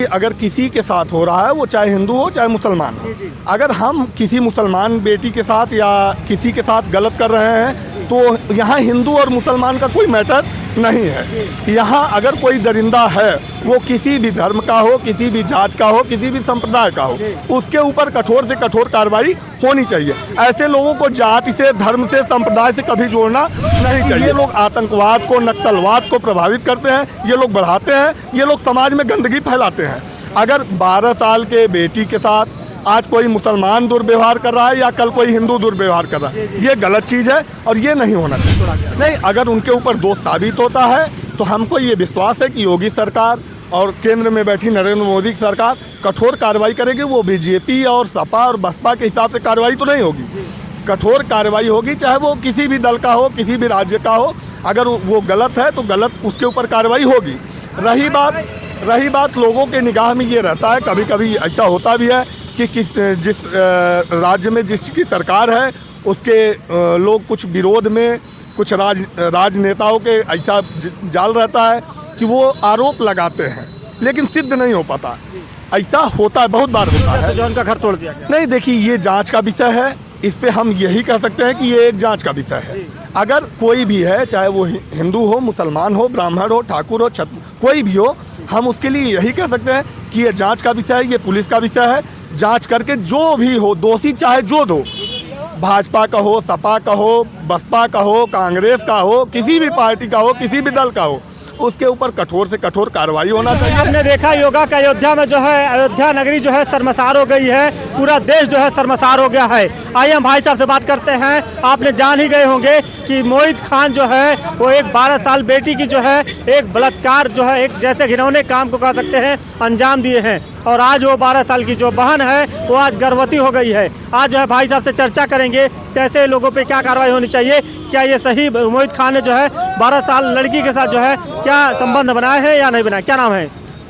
अगर किसी के साथ हो रहा है, वो चाहे हिंदू हो चाहे मुसलमान हो, अगर हम किसी मुसलमान बेटी के साथ या किसी के साथ गलत कर रहे हैं तो यहाँ हिंदू और मुसलमान का कोई मैटर नहीं है। यहाँ अगर कोई दरिंदा है, वो किसी भी धर्म का हो, किसी भी जात का हो, किसी भी संप्रदाय का हो, उसके ऊपर कठोर से कठोर कार्रवाई होनी चाहिए। ऐसे लोगों को जाति से, धर्म से, संप्रदाय से कभी जोड़ना नहीं चाहिए। ये लोग आतंकवाद को, नक्सलवाद को प्रभावित करते हैं, ये लोग बढ़ाते हैं, ये लोग समाज में गंदगी फैलाते हैं। अगर 12 साल के बेटी के साथ आज कोई मुसलमान दुर्व्यवहार कर रहा है या कल कोई हिंदू दुर्व्यवहार कर रहा है, ये गलत चीज़ है और ये नहीं होना चाहिए। नहीं, अगर उनके ऊपर दोष साबित होता है तो हमको ये विश्वास है कि योगी सरकार और केंद्र में बैठी नरेंद्र मोदी की सरकार कठोर कार्रवाई करेगी। वो बीजेपी और सपा और बसपा के हिसाब से कार्रवाई तो नहीं होगी, कठोर कार्रवाई होगी, चाहे वो किसी भी दल का हो, किसी भी राज्य का हो। अगर वो गलत है तो गलत, उसके ऊपर कार्रवाई होगी। रही बात लोगों के निगाह में ये रहता है, कभी कभी ऐसा होता भी है कि जिस राज्य में जिसकी सरकार है उसके लोग कुछ विरोध में, कुछ राजनेताओं के ऐसा जाल रहता है कि वो आरोप लगाते हैं लेकिन सिद्ध नहीं हो पाता। ऐसा होता है, बहुत बार होता है। जो उनका घर तोड़ दिया गया। नहीं, देखिए, ये जांच का विषय है। इस पे हम यही कह सकते हैं कि ये एक जांच का विषय है। अगर कोई भी है, चाहे वो हिंदू हो, मुसलमान हो, ब्राह्मण हो, ठाकुर हो, कोई भी हो, हम उसके लिए यही कह सकते हैं कि ये जांच का विषय है, ये पुलिस का विषय है। जांच करके जो भी हो दोषी, चाहे जो दो, भाजपा का हो, सपा का हो, बसपा का हो, कांग्रेस का हो, किसी भी पार्टी का हो, किसी भी दल का हो, उसके ऊपर कठोर से कठोर कार्रवाई होना चाहिए। आपने देखा योगा का अयोध्या में जो है, अयोध्या नगरी जो है शर्मसार हो गई है, पूरा देश जो है शर्मसार हो गया है। आइए हम भाई साहब से बात करते हैं। आपने जान ही गए होंगे कि मोहित खान जो है वो एक 12 साल बेटी की जो है एक बलात्कार जो है, एक जैसे घिनौने काम को कह सकते हैं अंजाम दिए हैं। और आज वो 12 साल की जो बहन है वो आज गर्भवती हो गई है। आज जो है भाई साहब से चर्चा करेंगे कि ऐसे लोगों पे क्या कार्रवाई होनी चाहिए। क्या ये सही मोहित खान ने जो है 12 साल लड़की के साथ जो है क्या संबंध बनाया है या नहीं बनाया? क्या नाम है?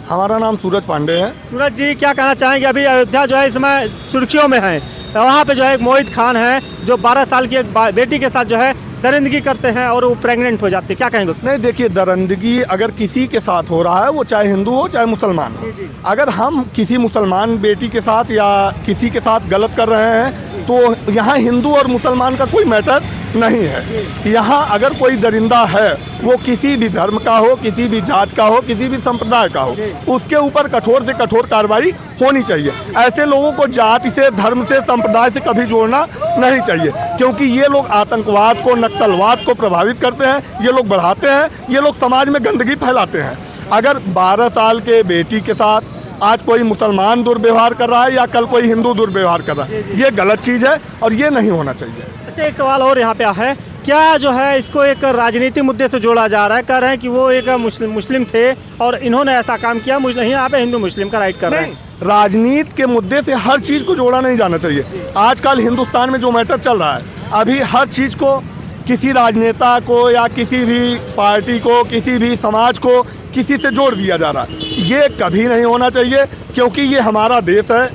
हमारा नाम सूरज पांडे है। सूरज जी, क्या कहना चाहेंगे? अभी अयोध्या जो है इसमें सुर्खियों में है, तो वहाँ पे जो है एक मोहित खान है जो 12 साल की एक बेटी के साथ जो है दरिंदगी करते हैं और वो प्रेग्नेंट हो जाती है। क्या कहेंगे? नहीं, देखिए, दरिंदगी अगर किसी के साथ हो रहा है, वो चाहे हिंदू हो चाहे मुसलमान हो, अगर हम किसी मुसलमान बेटी के साथ या किसी के साथ गलत कर रहे हैं तो यहाँ हिंदू और मुसलमान का कोई मैटर नहीं है। यहाँ अगर कोई दरिंदा है, वो किसी भी धर्म का हो, किसी भी जात का हो, किसी भी संप्रदाय का हो, उसके ऊपर कठोर से कठोर कार्रवाई होनी चाहिए। ऐसे लोगों को जाति से, धर्म से, संप्रदाय से कभी जोड़ना नहीं चाहिए, क्योंकि ये लोग आतंकवाद को, नक्सलवाद को प्रभावित करते हैं, ये लोग बढ़ाते हैं, ये लोग समाज में गंदगी फैलाते हैं। अगर 12 साल के बेटी के साथ आज कोई मुसलमान दुर्व्यवहार कर रहा है या कल कोई हिंदू दुर्व्यवहार कर रहा है, ये गलत चीज़ है और ये नहीं होना चाहिए। अच्छा, एक सवाल और यहाँ पे है, क्या जो है इसको एक राजनीतिक मुद्दे से जोड़ा जा रहा है? कह रहे हैं कि वो एक मुस्लिम थे और इन्होंने ऐसा काम किया, यहाँ पे हिंदू मुस्लिम का राइट कर रहे हैं। राजनीति के मुद्दे से हर चीज़ को जोड़ा नहीं जाना चाहिए। आजकल हिंदुस्तान में जो मैटर चल रहा है, अभी हर चीज़ को किसी राजनेता को या किसी भी पार्टी को, किसी भी समाज को किसी से जोड़ दिया जा रहा है। ये कभी नहीं होना चाहिए, क्योंकि ये हमारा देश है,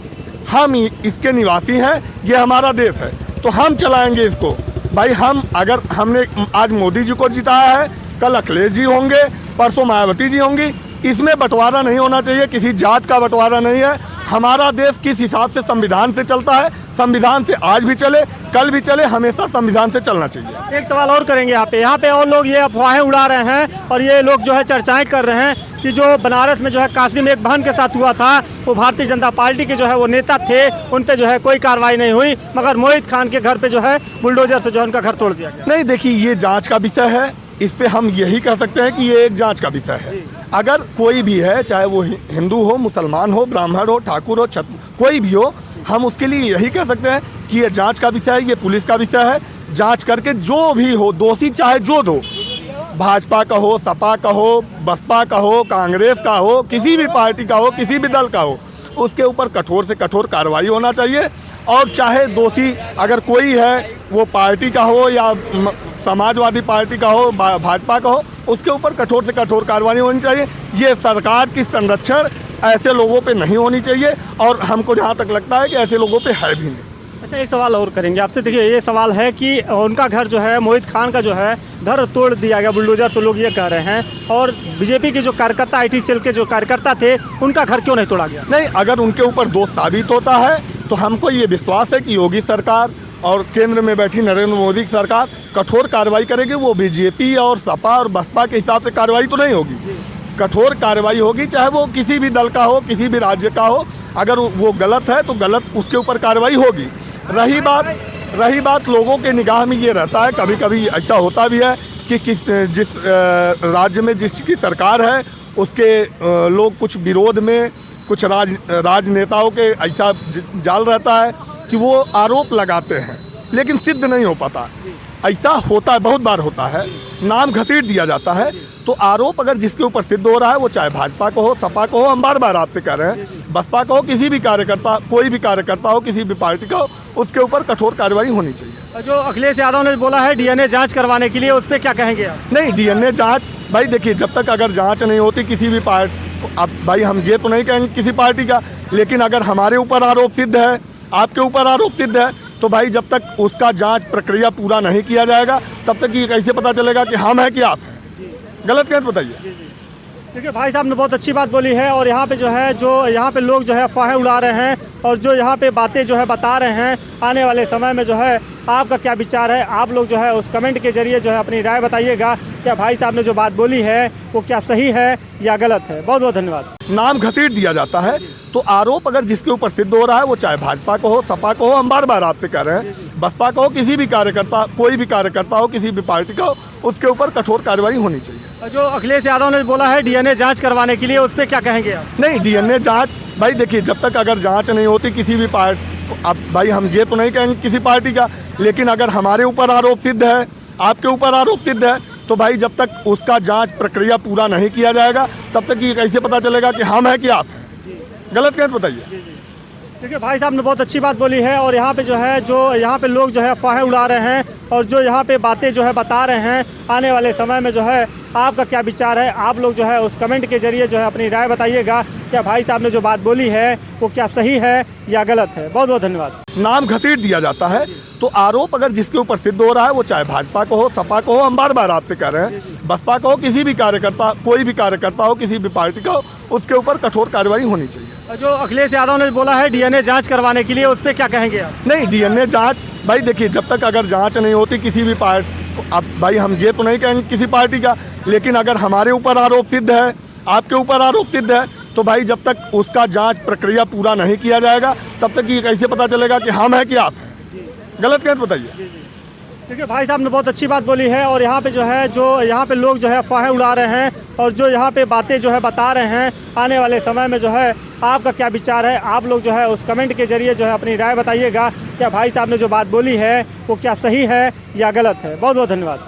हम इसके निवासी हैं, ये हमारा देश है, तो हम चलाएंगे इसको। भाई, हम अगर हमने आज मोदी जी को जिताया है, कल अखिलेश जी होंगे, परसों मायावती जी होंगी। इसमें बंटवारा नहीं होना चाहिए, किसी जात का बंटवारा नहीं है। हमारा देश किस हिसाब से संविधान से चलता है, संविधान से आज भी चले, कल भी चले, हमेशा संविधान से चलना चाहिए। एक सवाल और करेंगे यहाँ पे और लोग ये अफवाहें उड़ा रहे हैं और ये लोग जो है चर्चाएं कर रहे हैं कि जो बनारस में जो है काशी में एक बहन के साथ हुआ था, वो भारतीय जनता पार्टी के जो है वो नेता थे, उन पे जो है कोई कार्रवाई नहीं हुई, मगर मोहित खान के घर पे जो है बुलडोजर से जो है उनका घर तोड़ दिया गया। नहीं, देखिए, ये जांच का विषय है। इस पे हम यही कह सकते हैं कि ये एक जांच का विषय है। अगर कोई भी है, चाहे वो हिंदू हो, मुसलमान हो, ब्राह्मण हो, ठाकुर हो, कोई भी हो, हम उसके लिए यही कह सकते हैं कि ये जांच का विषय है, ये पुलिस का विषय है। जांच करके जो भी हो दोषी, चाहे जो दो, भाजपा का हो, सपा का हो, बसपा का हो, कांग्रेस का हो, किसी भी पार्टी का हो, किसी भी दल का हो, उसके ऊपर कठोर से कठोर कार्रवाई होना चाहिए। और चाहे दोषी अगर कोई है, वो पार्टी का हो या समाजवादी पार्टी का हो, भाजपा का हो, उसके ऊपर कठोर से कठोर कार्रवाई होनी चाहिए। ये सरकार की संरक्षण ऐसे लोगों पे नहीं होनी चाहिए और हमको जहाँ तक लगता है कि ऐसे लोगों पे है भी नहीं। अच्छा, एक सवाल और करेंगे आपसे। देखिए, ये सवाल है कि उनका घर जो है, मोहित खान का जो है घर तोड़ दिया गया बुलडोजर, तो लोग ये कह रहे हैं। और बीजेपी के जो कार्यकर्ता, आईटी सेल के जो कार्यकर्ता थे, उनका घर क्यों नहीं तोड़ा गया? नहीं, अगर उनके ऊपर दोष साबित होता है तो हमको ये विश्वास है कि योगी सरकार और केंद्र में बैठी नरेंद्र मोदी की सरकार कठोर कार्रवाई करेगी। वो बीजेपी और सपा और बसपा के हिसाब से कार्रवाई तो नहीं होगी, कठोर कार्रवाई होगी, चाहे वो किसी भी दल का हो, किसी भी राज्य का हो। अगर वो गलत है तो गलत, उसके ऊपर कार्रवाई होगी। रही बात लोगों के निगाह में ये रहता है, कभी कभी ऐसा होता भी है कि जिस राज्य में जिसकी सरकार है उसके लोग कुछ विरोध में, कुछ राजनेताओं के ऐसा जाल रहता है कि वो आरोप लगाते हैं लेकिन सिद्ध नहीं हो पाता। ऐसा होता है, बहुत बार होता है, नाम घसीट दिया जाता है। तो आरोप अगर जिसके ऊपर सिद्ध हो रहा है, वो चाहे भाजपा को हो, सपा को हो, हम बार बार आपसे कह रहे हैं, बसपा को हो, किसी भी कार्यकर्ता, कोई भी कार्यकर्ता हो, किसी भी पार्टी का हो, उसके ऊपर कठोर कार्रवाई होनी चाहिए। जो अखिलेश यादव ने बोला है डीएनए जांच करवाने के लिए, उस पर क्या कहेंगे आप? नहीं, डीएनए जांच, भाई देखिए, जब तक अगर जांच नहीं होती किसी भी पार्टी, अब भाई हम ये तो नहीं कहेंगे किसी पार्टी का, लेकिन अगर हमारे ऊपर आरोप सिद्ध है, आपके ऊपर आरोप सिद्ध है, तो भाई जब तक उसका जांच प्रक्रिया पूरा नहीं किया जाएगा तब तक ये कैसे पता चलेगा कि हम हैं कि आप हैं? गलत कैसे बताइए? देखिए, भाई साहब ने बहुत अच्छी बात बोली है। और यहाँ पे जो है, जो यहाँ पे लोग जो है अफवाहें उड़ा रहे हैं और जो यहाँ पे बातें जो है बता रहे हैं, आने वाले समय में जो है आपका क्या विचार है, आप लोग जो है उस कमेंट के जरिए जो है अपनी राय बताइएगा। क्या भाई साहब ने जो बात बोली है वो क्या सही है या गलत है? बहुत बहुत धन्यवाद। नाम घसीट दिया जाता है तो आरोप अगर जिसके ऊपर सिद्ध हो रहा है, वो चाहे भाजपा को हो, सपा को हो, हम बार बार आपसे कह रहे हैं, बसपा को हो, किसी भी कार्यकर्ता, कोई भी कार्यकर्ता हो, किसी भी पार्टी का हो, उसके ऊपर कठोर कार्रवाई होनी चाहिए। जो अखिलेश यादव ने बोला है डीएनए जांच करवाने के लिए, उस पर क्या कहेंगे आप? नहीं, डीएनए जांच, भाई देखिए, जब तक अगर जांच नहीं होती किसी भी पार्टी, अब भाई हम ये तो नहीं कहेंगे किसी पार्टी का, लेकिन अगर हमारे ऊपर आरोप सिद्ध है, आपके ऊपर आरोप सिद्ध है, तो भाई जब तक उसका जांच प्रक्रिया पूरा नहीं किया जाएगा तब तक ये कैसे पता चलेगा कि हम हैं कि आप हैं? गलत कैसे बताइए? देखिए, भाई साहब ने बहुत अच्छी बात बोली है। और यहाँ पे जो है, जो यहाँ पे लोग जो है अफवाहें उड़ा रहे हैं और जो यहाँ पे बातें जो है बता रहे हैं, आने वाले समय में जो है आपका क्या विचार है, आप लोग जो है उस कमेंट के जरिए जो है अपनी राय बताइएगा। क्या भाई साहब ने जो बात बोली है वो क्या सही है या गलत है? बहुत बहुत धन्यवाद। नाम घसीट दिया जाता है तो आरोप अगर जिसके ऊपर सिद्ध हो रहा है, वो चाहे भाजपा को हो, सपा को हो, हम बार बार आपसे कह रहे हैं, बसपा को हो, किसी भी कार्यकर्ता, कोई भी कार्यकर्ता हो, किसी भी पार्टी का हो, उसके ऊपर कठोर कार्रवाई होनी चाहिए। जो अखिलेश यादव ने बोला है डीएनए जांच करवाने के लिए, उस पर क्या कहेंगे आप? नहीं, डीएनए जांच, भाई देखिए, जब तक अगर जांच नहीं होती किसी भी पार्टी, अब भाई हम ये तो नहीं कहेंगे किसी पार्टी का, लेकिन अगर हमारे ऊपर आरोप सिद्ध है, आपके ऊपर आरोप सिद्ध है, तो भाई जब तक उसका जांच प्रक्रिया पूरा नहीं किया जाएगा तब तक ये कैसे पता चलेगा कि हम हैं कि आप हैं? गलत कैसे बताइए? देखिए, भाई साहब ने बहुत अच्छी बात बोली है। और यहाँ पे जो है, जो यहाँ पे लोग जो है अफवाहें उड़ा रहे हैं और जो यहाँ पे बातें जो है बता रहे हैं, आने वाले समय में जो है आपका क्या विचार है, आप लोग जो है उस कमेंट के जरिए जो है अपनी राय बताइएगा। क्या भाई साहब ने जो बात बोली है वो क्या सही है या गलत है? बहुत बहुत धन्यवाद।